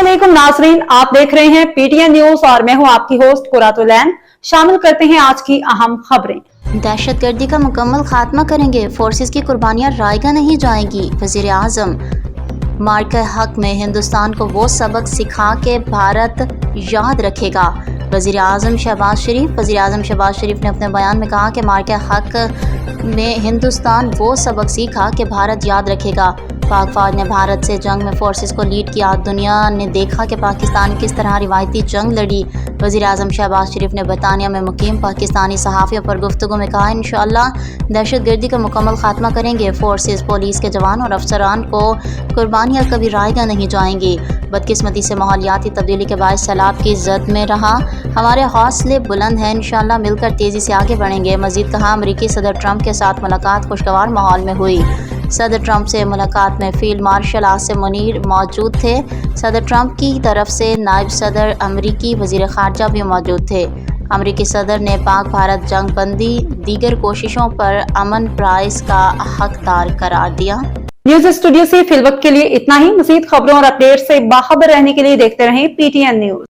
अस्सलामुअलैकुम नाजरीन, आप देख रहे हैं पीटीएन न्यूज और मैं हूं आपकी होस्ट कुरातुलैन। शामिल करते हैं आज की अहम खबरें। दहशतगर्दी का मुकम्मल खात्मा करेंगे, फोर्सेस की कुर्बानियां रायगा नहीं जाएंगी। वजीर आजम मार्के हक में हिंदुस्तान को वो सबक सिखा के भारत याद रखेगा। वजीर आजम शहबाज शरीफ ने अपने बयान में कहा कि मार्के हक में हिंदुस्तान वो सबक सीखा कि भारत याद रखेगा। पाक फौज ने भारत से जंग में फोर्सेस को लीड किया। दुनिया ने देखा कि पाकिस्तान किस तरह रिवायती जंग लड़ी। वज़ीर आज़म शहबाज शरीफ ने बरतानिया में मुकीम पाकिस्तानी सहाफ़ियों पर गुफ्तगू में कहा, इंशाअल्लाह दहशतगर्दी का मुकम्मल खात्मा करेंगे। फोर्सेस, पुलिस के जवान और अफसरान को कुर्बानियाँ कभी रायगा नहीं जाएंगी। बदकिस्मती से माहौलियाती तब्दीली के बायस सैलाब की जद में रहा। हमारे हौसले बुलंद हैं, इंशाअल्लाह मिलकर तेज़ी से आगे बढ़ेंगे। मज़ीद कहा, अमरीकी सदर ट्रंप के साथ मुलाकात खुशगवार माहौल में हुई। सदर ट्रंप से मुलाकात में फील्ड मार्शल आसिम मुनीर मौजूद थे। सदर ट्रंप की तरफ से नायब सदर अमरीकी वज़ीर ख़ारजा भी मौजूद थे। अमरीकी सदर ने पाक भारत जंग बंदी दीगर कोशिशों पर अमन प्राइस का हकदार करार दिया। न्यूज स्टूडियो से फिलवक्त के लिए इतना ही। मज़ीद खबरों और अपडेट से बाखबर रहने के लिए देखते रहें पीटीएन न्यूज।